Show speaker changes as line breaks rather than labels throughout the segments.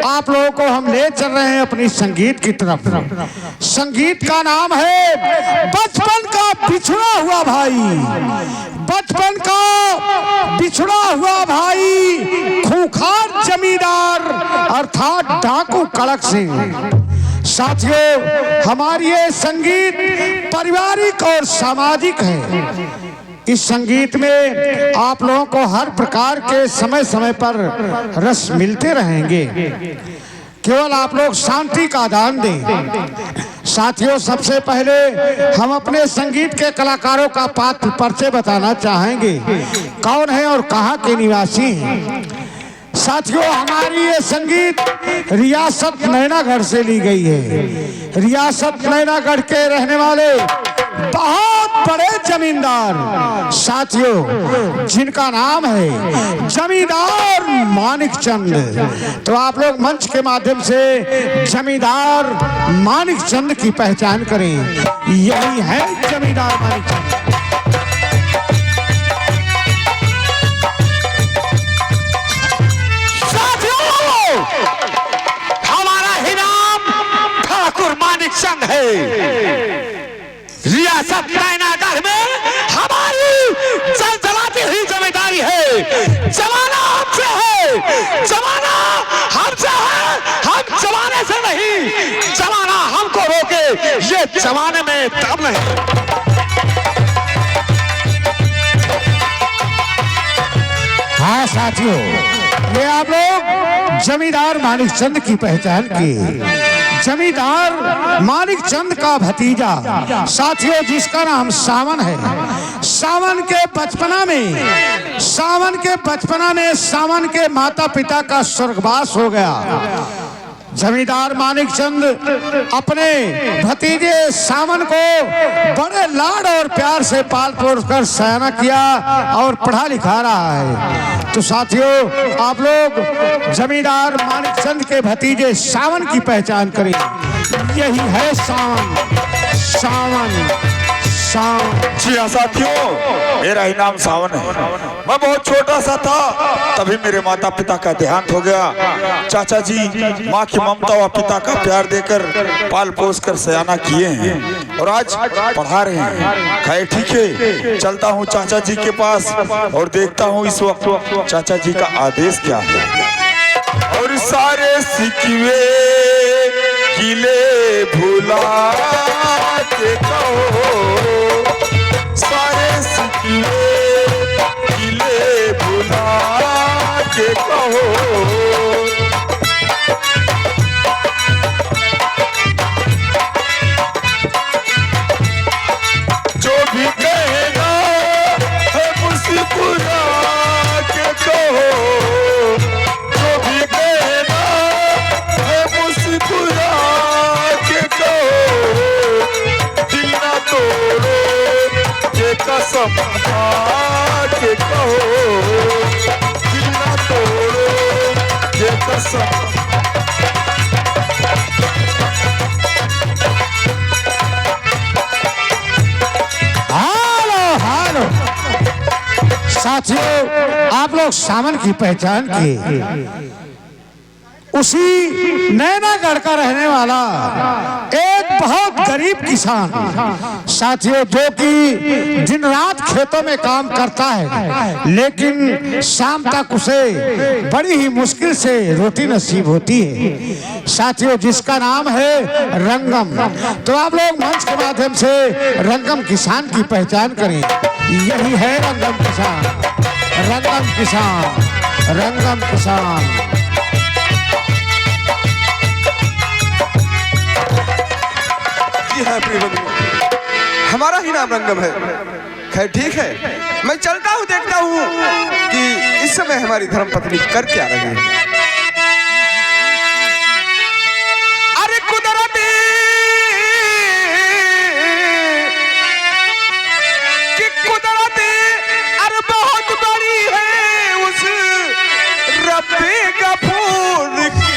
आप लोगों को हम ले चल रहे हैं अपनी संगीत की तरफ। संगीत का नाम है बचपन का बिछड़ा हुआ भाई। बचपन का बिछड़ा हुआ भाई, खूंखार जमींदार अर्थात डाकू कड़क सिंह। साथियों, हमारी ये संगीत पारिवारिक और सामाजिक है। इस संगीत में आप लोगों को हर प्रकार के समय समय पर रस मिलते रहेंगे, केवल आप लोग शांति का दान दें। साथियों, सबसे पहले हम अपने संगीत के कलाकारों का परिचय बताना चाहेंगे, कौन है और कहाँ के निवासी हैं। साथियों, हमारी ये संगीत रियासत नैनागढ़ से ली गई है। रियासत नैनागढ़ के रहने वाले बहुत बड़े जमींदार साथियों, जिनका नाम है जमींदार मानिक चंद। तो आप लोग मंच के माध्यम से जमींदार मानिक चंद की पहचान करें। यही है जमींदार मानिक चंद।
हमारा ही नाम ठाकुर मानिक चंद है। रियासत नैनागढ़ में हमारी जलजलाती हुई जमींदारी है। जमाना हमसे है, जमाना हमसे है, हम जमाने से नहीं। जमाना हमको रोके, ये जमाने में दम नहीं।
हाँ साथियों, ये आप लोग जमींदार मानिक चंद की पहचान की। जमींदार मानिक चंद का भतीजा साथियों, जिसका नाम सावन है। सावन के बचपना में सावन के माता पिता का स्वर्गवास हो गया। जमींदार मानिक चंद अपने भतीजे सावन को बड़े लाड और प्यार से पाल पोस कर सयाना किया और पढ़ा लिखा रहा है। तो साथियों, आप लोग जमींदार मानिक चंद के भतीजे सावन की पहचान करें। यही है सावन।
जी हाँ साथियों, मेरा ही नाम सावन है। मैं बहुत छोटा सा था, तभी मेरे माता पिता का देहांत हो गया। चाचा जी माँ की ममता व पिता का प्यार देकर पाल पोस कर सयाना किए हैं और आज पढ़ा रहे हैं। खैर ठीक है, चलता हूँ चाचा जी के पास और देखता हूँ इस वक्त चाचा जी का आदेश क्या है। और सारे सिकवे किले भुला के कहो, सारे सिकवे किले भुला के कहो। जो भी कहना है मुस्कुरा के कहो, जो भी कहना है मुस्कुरा के कहो। दिल ना तोड़ो ये कसम खा के कहो, दिल ना तोड़ो ये कसम।
हालो साथियों, आप लोग सावन की पहचान की। उसी नैनागढ़ का रहने वाला एक बहुत गरीब किसान साथियों, जो कि दिन रात खेतों में काम करता है, लेकिन शाम तक उसे बड़ी ही मुश्किल से रोटी नसीब होती है साथियों, जिसका नाम है रंगम। तो आप लोग मंच के माध्यम से रंगम किसान की पहचान करें। यही है रंगम किसान। रंगम किसान, रंगम किसान।
है हमारा ही नाम रंगम है। खैर ठीक है, मैं चलता हूँ, देखता हूँ कि इस समय हमारी धर्मपत्नी कर क्या रही है।
अरे कुदरती कि कुदरती अरे बहुत बड़ी है उस रब्बे गफूर की।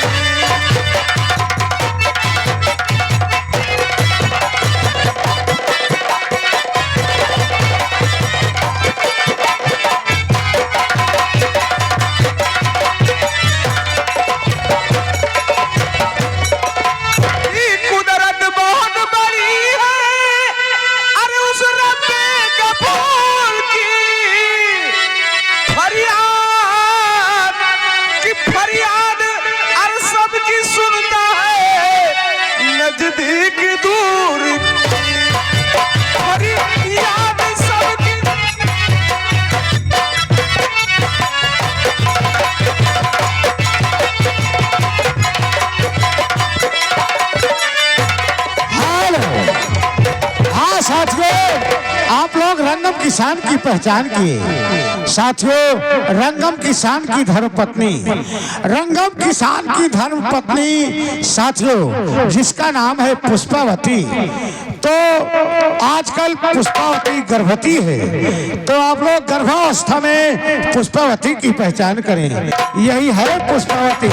किसान की पहचान किए। साथियों, रंगम किसान की धर्मपत्नी, रंगम किसान की धर्मपत्नी साथियों, जिसका नाम है पुष्पावती। तो आजकल पुष्पावती गर्भवती है, तो आप लोग गर्भावस्था में पुष्पावती की पहचान करें। यही है पुष्पावती,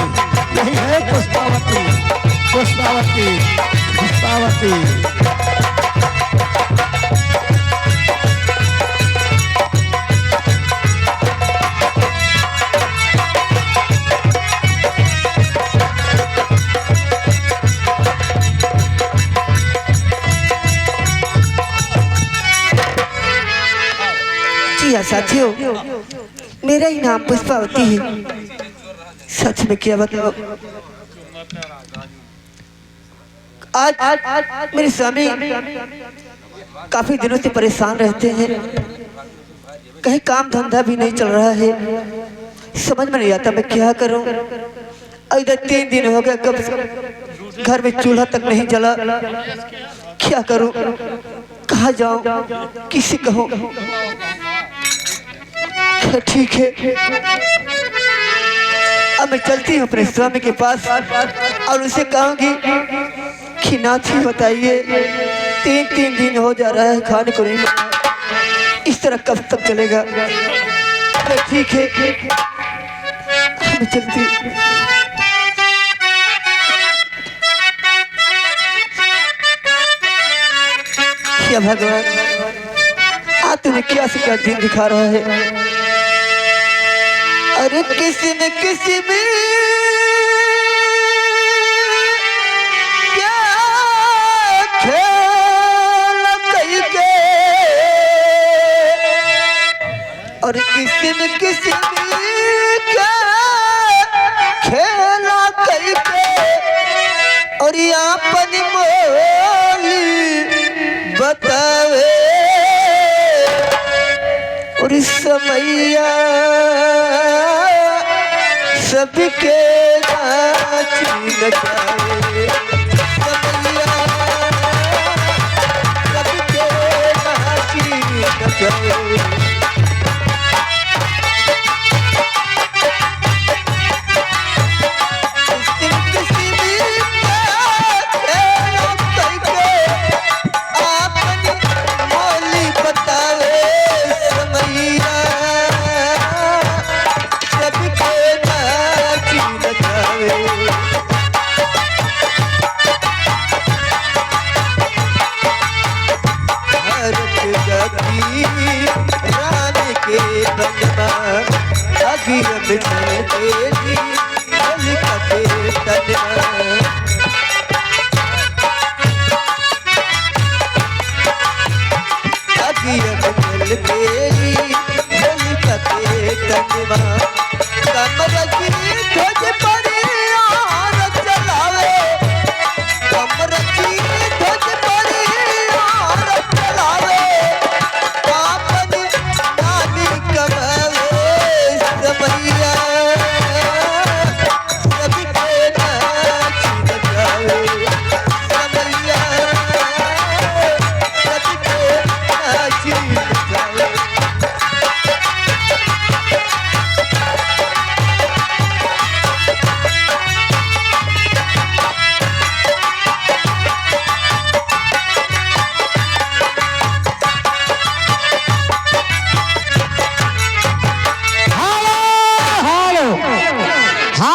यही है पुष्पावती, पुष्पावती, पुष्पावती।
जी हाँ साथियों, मेरा ही नाम पुष्पावती है। सच में क्या बताओ, आज मेरे स्वामी काफी दिनों से परेशान रहते हैं। कहीं काम धंधा भी नहीं चल रहा है, समझ में नहीं आता मैं क्या करूं। इधर 3 दिन हो गया, कब घर में चूल्हा तक नहीं जला। क्या करूं, कहाँ जाऊं, किसी कहूं। ठीक है, अब मैं चलती हूँ अपने स्वामी के पास और उसे कहूंगी कि नाथ जी बताइए, 3 दिन हो जा रहा है खाने को नहीं मिला, इस तरह कब तक चलेगा। ठीक है, मैं चलती। क्या भगवान, आज तुम्हें क्या से क्या दिन दिखा रहा है। अरे किसी न किसी में क्या खेल करके, और किसी न किसी में क्या खेल करके, और अपन मोली बतावे। और समैया सबके नाची नचाए, समैया सबके नाची नचाए।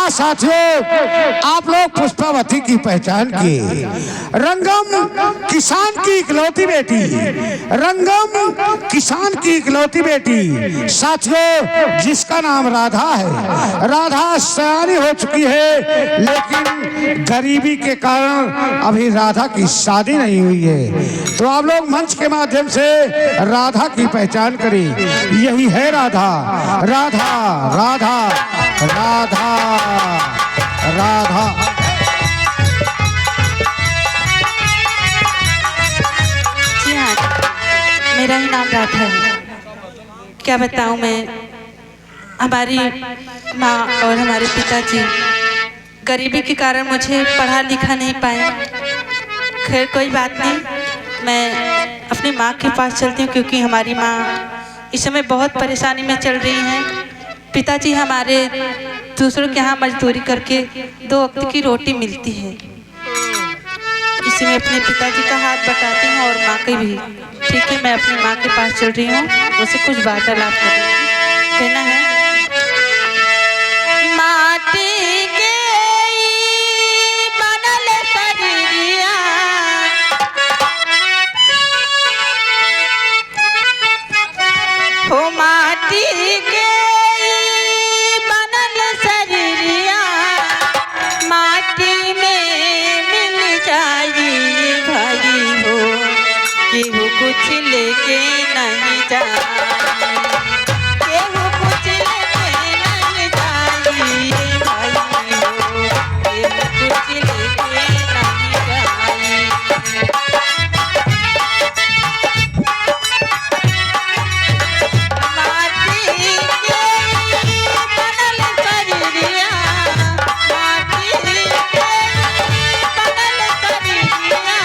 साथियों, आप लोग पुष्पावती की पहचान किए। रंगम किसान की इकलौती बेटी, रंगम किसान की इकलौती बेटी साथियों, जिसका नाम राधा है। राधा सयानी हो चुकी है, लेकिन गरीबी के कारण अभी राधा की शादी नहीं हुई है। तो आप लोग मंच के माध्यम से राधा की पहचान करें। यही है राधा, राधा राधा राधा राधा।
जी हाँ, मेरा ही नाम राधा है। क्या बताऊँ मैं, हमारी माँ और हमारे पिताजी गरीबी के कारण मुझे पढ़ा लिखा नहीं पाए। खैर कोई बात नहीं, मैं अपनी माँ के पास चलती हूँ, क्योंकि हमारी माँ इस समय बहुत परेशानी में चल रही हैं। पिताजी हमारे दूसरों के यहाँ मजदूरी करके 2 वक्त की रोटी मिलती है। इसमें अपने पिताजी का हाथ बटाती हूँ और माँ के भी। ठीक है, मैं अपनी माँ के पास चल रही हूँ, उसे कुछ वार्तालाप करूँगी। कहना है, माटी के बनल शरीरिया, हो माटी के बनल शरीरिया, माटी में मिल जाई भाई हो, केहू कुछ लेके नहीं जाई, केहू कुछ लेके नहीं जाई भाई हो, केहू कुछ लेके नहीं जाई। माटी के बनल शरीरिया, माटी के बनल शरीरिया,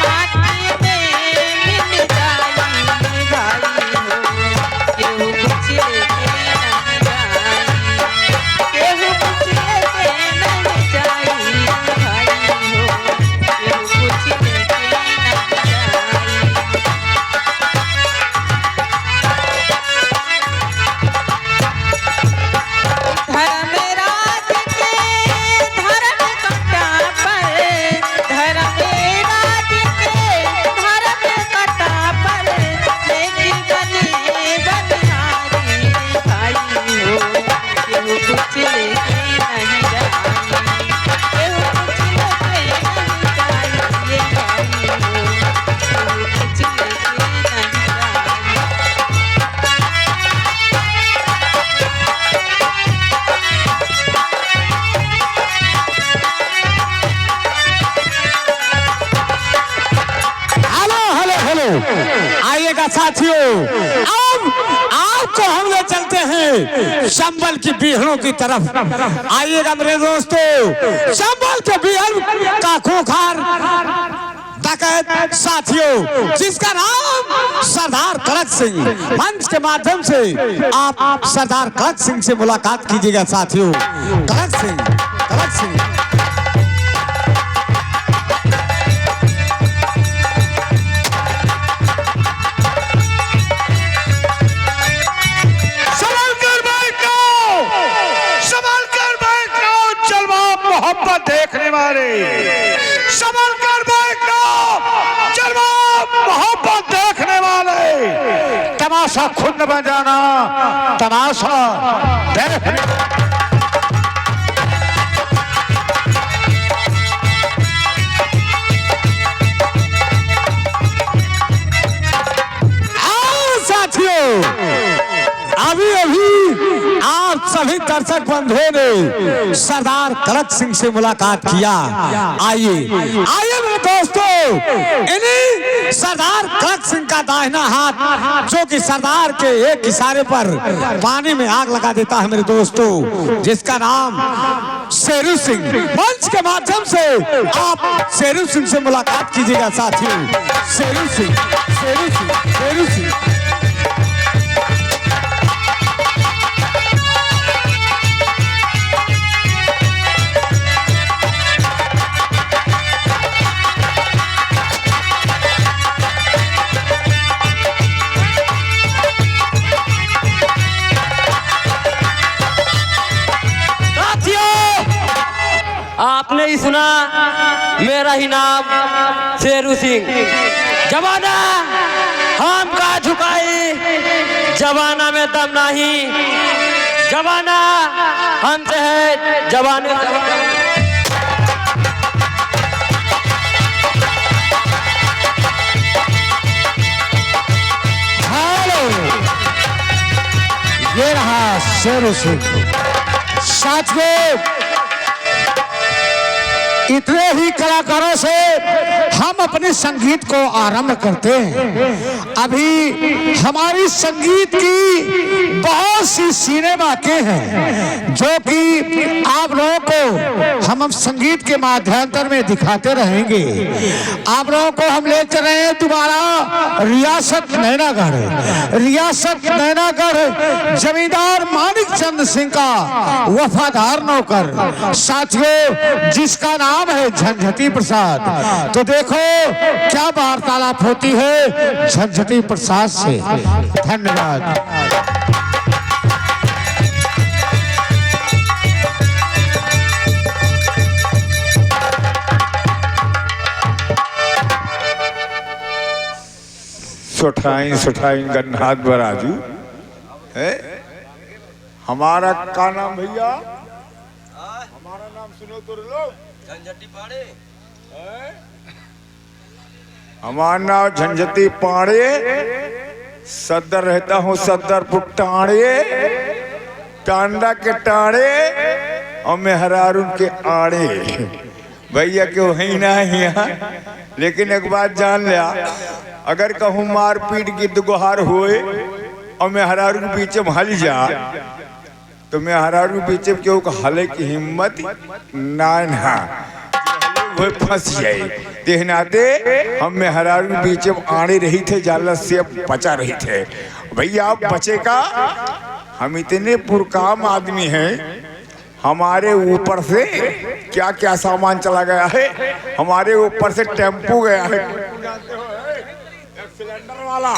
माटी में मिल जाई भाई हो, केहू कुछ लेके नहीं जाई, केहू कुछ लेके नहीं जाई भाई हो, केहू कुछ लेके नहीं जाई। धर्मराज के धर्म कटा पर, धर्मराज के धर्म कटा पर, लेकिन बने बनिहारी भाई हो, केहू कुछ लेके नहीं जाई, केहू कुछ लेके नहीं जाई भाई हो, केहू कुछ लेके नहीं जाई।
हेलो हेलो हेलो, आइएगा साथियों, अब आपको हम ले चलते हैं संबल की बीहड़ों की तरफ। आइएगा मेरे दोस्तों, संबल के बीहड़ का खूंखार डकैत साथियों, जिसका नाम सरदार कड़क सिंह। मंच के माध्यम से आप सरदार कड़क सिंह से मुलाकात कीजिएगा साथियों। कड़क सिंह, कड़क सिंह।
मोहब्बत देखने वाले संभल कर बैठो, जलवा मोहब्बत देखने वाले, तमाशा खुद न बजाना, तमाशा देखने।
साथियों, अभी अभी आप सभी दर्शक बंधुओं ने सरदार कड़क सिंह से मुलाकात किया। आइए आइए मेरे दोस्तों, इन्हीं सरदार कड़क सिंह का दाहिना हाथ, जो कि सरदार के एक इशारे पर पानी में आग लगा देता है मेरे दोस्तों, जिसका नाम शेरू सिंह। मंच के माध्यम से आप शेरू सिंह से मुलाकात कीजिएगा साथियों। शेरू सिंह, शेरू सिंह, शेरू सिंह।
आपने ही सुना, मेरा ही नाम शेरू सिंह। जमाना हम का झुकाई, जमाना में दम नहीं, जमाना हमसे है, जवानी।
हेलो, ये रहा शेरू सिंह। साथियों, इतने ही कलाकारों से हम अपने संगीत को आरंभ करते हैं। अभी हमारी संगीत की बहुत सी सीने बातें हैं जो कि आप लोगों को हम संगीत के माध्यमांतर में दिखाते रहेंगे। आप लोगों को हम ले चल रहे हैं दोबारा रियासत नैनागढ़। रियासत नैनागढ़ जमींदार मानिक चंद सिंह का वफादार नौकर, साथियों जिसका नाम है झंझटी प्रसाद। तो देखो क्या वार्तालाप होती है झंझटी प्रसाद से। धन्यवाद।
सुठाई गन्नाथ बराजू है हमारा का नाम भैया, हमारा नाम सुनो तो लोग,
झंझटी पाड़े।
हमारा नाम झंझटी पाड़े, सदर रहता हूँ सदरपुर टाड़े, टांडा के टाड़े और मेहरारू के आड़े। भैया क्यों है ना यहाँ, लेकिन एक बात जान लिया, अगर कहूँ मार पीट की दुगहार हुए और मेहरारू के पीछे हल जा तो मेहरारू पीछे क्यों हले की हिम्मत ना वो फंस जाए। देहनाते हम मेहरारू पीछे आड़े रही थे, जाला से बचा रही थे। भैया आप बचे का, हम इतने पुरकाम आदमी हैं, हमारे ऊपर से क्या क्या सामान चला गया है। हमारे ऊपर से टेम्पो गया है, सिलेंडर वाला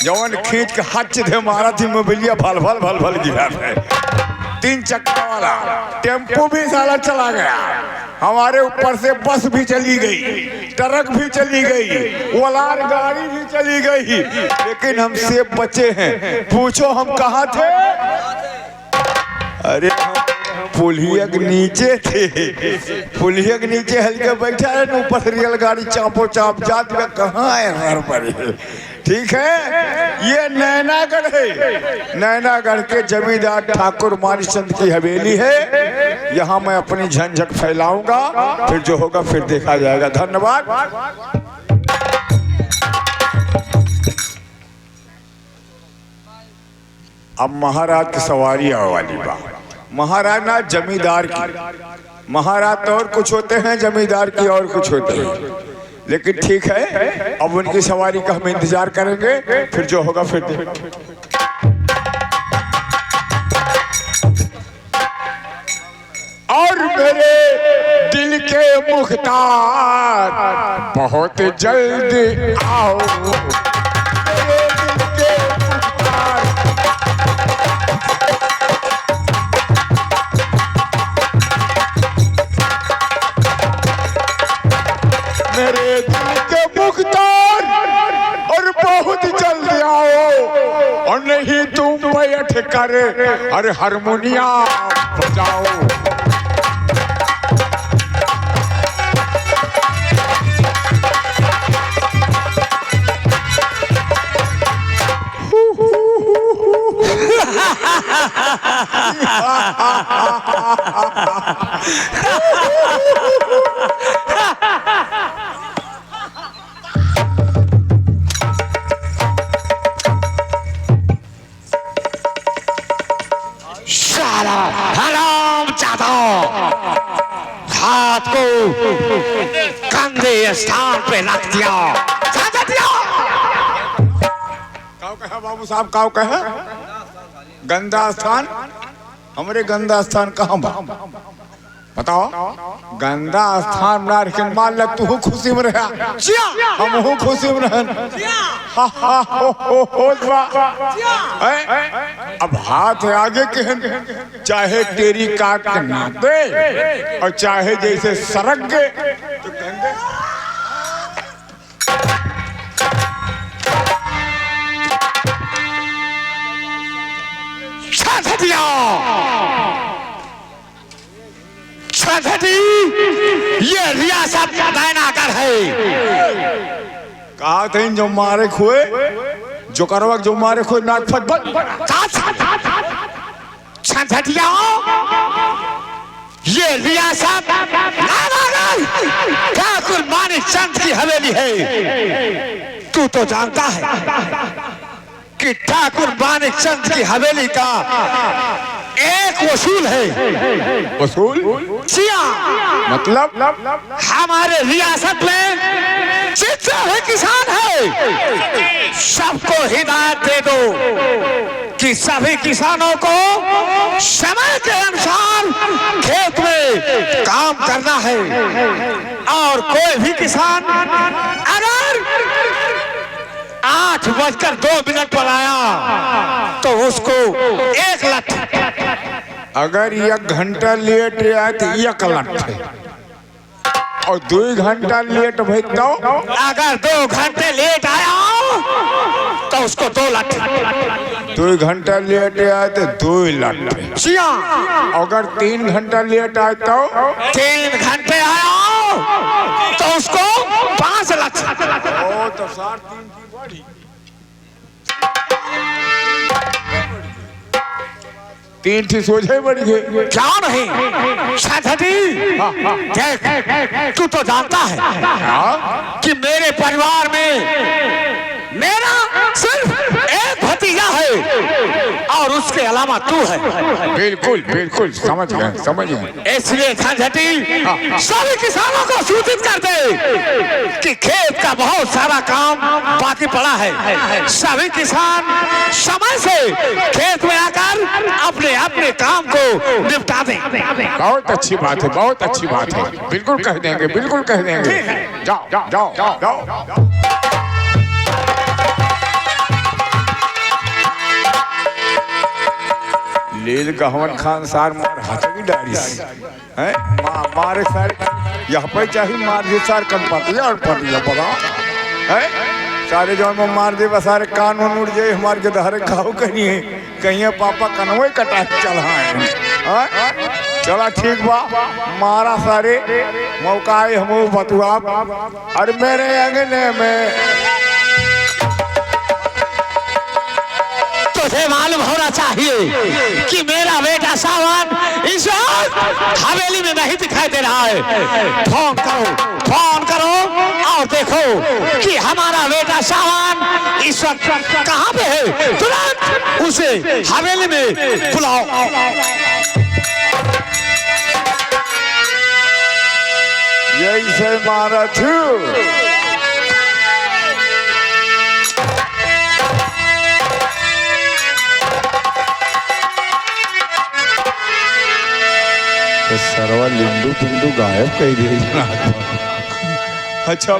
जवान खींच के हाथ थे मारा थी मोबिलिया भल भल भल भल गिरा है। 3 चक्का वाला टेम्पो भी साला चला गया। हमारे ऊपर से बस भी चली गई, ट्रक भी चली गई, ओलार गाड़ी भी चली गई, लेकिन हम सेफ बचे हैं। पूछो हम कहाँ थे? अरे पुलिया के नीचे थे, पुलिया के नीचे हल्के बैठा है, ऊपर से रेलगाड़ी चापो चाप जात में कहाँ है घर पर। ठीक है, ये नैनागढ़ है। नैनागढ़ के जमींदार ठाकुर मानिचंद की हवेली है। यहाँ मैं अपनी झंझट फैलाऊंगा, फिर जो होगा फिर देखा जाएगा। धन्यवाद। अब महाराज की सवारी आने वाली बात। महाराज ना जमींदार की, महाराज तो और कुछ होते हैं, जमींदार की और कुछ होते हैं, लेकिन ठीक है अब उनकी सवारी का हम इंतजार करेंगे, फिर जो होगा फिर और मेरे दिल के मुख्तार बहुत जल्द आओ। मेरे दिल के मुख्तार और बहुत जल्द आओ, और नहीं तुम बैठ कर अरे हारमोनिया बजाओ।
हराम चाहता हाथ को गंदे स्थान पे रख दिया।
काव कहा बाबू साहब, काव कहा गंदा स्थान? हमारे गंदा स्थान कहाँ बा बताओ? गंदा स्थान मान ल तू खुशी में रहा, हम खुशी में अब हाथ आगे के, चाहे तेरी काट के नाते और चाहे जैसे सरक गए तो गंदे।
ये रियासत का नैनागढ़ है।
कहा थे जो मारे खोए, जो करवा जो मारे खोए नाक फट
ये रियासत नैनागढ़ ठाकुर मानिक चंद की हवेली है। तू तो जानता है कि ठाकुर मानिक चंद की हवेली का एक वसूल है।
वसूल
जी हाँ,
मतलब
हमारे रियासत में जितने भी किसान है सबको हिदायत दे दो कि सभी किसानों को समय के अनुसार खेत में काम करना है। और कोई भी किसान अगर 8:02 पर आया तो उसको 1 लठ,
अगर 1 घंटा लेट आए तो 1 लठ है, और 2 घंटा लेट भाई तो
अगर 2 घंटे लेट आया तो उसको 2 लठ।
2 घंटा लेट आए तो 2 लठ है।
जी हाँ,
अगर 3 घंटा लेट आए तो
3 घंटे आया तो उसको 5 लठ।
ओ तो 3.5 की बड़ी 3 थी सोझे बढ़ गए।
क्या नहीं साथी, देख तू तो जानता है कि मेरे परिवार में मेरा सिर्फ एक भतीजा है और उसके अलावा तू है।
बिल्कुल बिल्कुल समझ गए।
इसलिए झंझटी सभी किसानों को सूचित कर दे कि खेत का बहुत सारा काम बाकी पड़ा है। सभी किसान समय से खेत में आकर अपने अपने काम को निपटा दें।
बहुत अच्छी बात है, बहुत अच्छी बात है। बिल्कुल कह देंगे, बिल्कुल कह देंगे। जाओ जाओ जाओ जाओ जाओ। लील कहवन खान सार मार हाथी डारी है मारे सारे यहाँ पर चाहिए मार दे सार कन पटिया और पटिया पड़ा है सारे जो में मार दे सारे कान उड़ जाए हमारे के धारे खाओ कहीं कहीं पापा कनवे कटा चला है। चला ठीक बा मारा सारे मौका हम बतुआ। और मेरे अंगने में
तुझे मालूम होना चाहिए कि मेरा बेटा सावन इस वक्त हवेली में नहीं दिखाई दे रहा है। फोन करो और देखो कि हमारा बेटा सावन इस वक्त कहाँ पे है। तुरंत उसे हवेली में बुलाओ।
यही से मारा थू तो सरवा लिंडू पिंडू गायब कही दे। अच्छा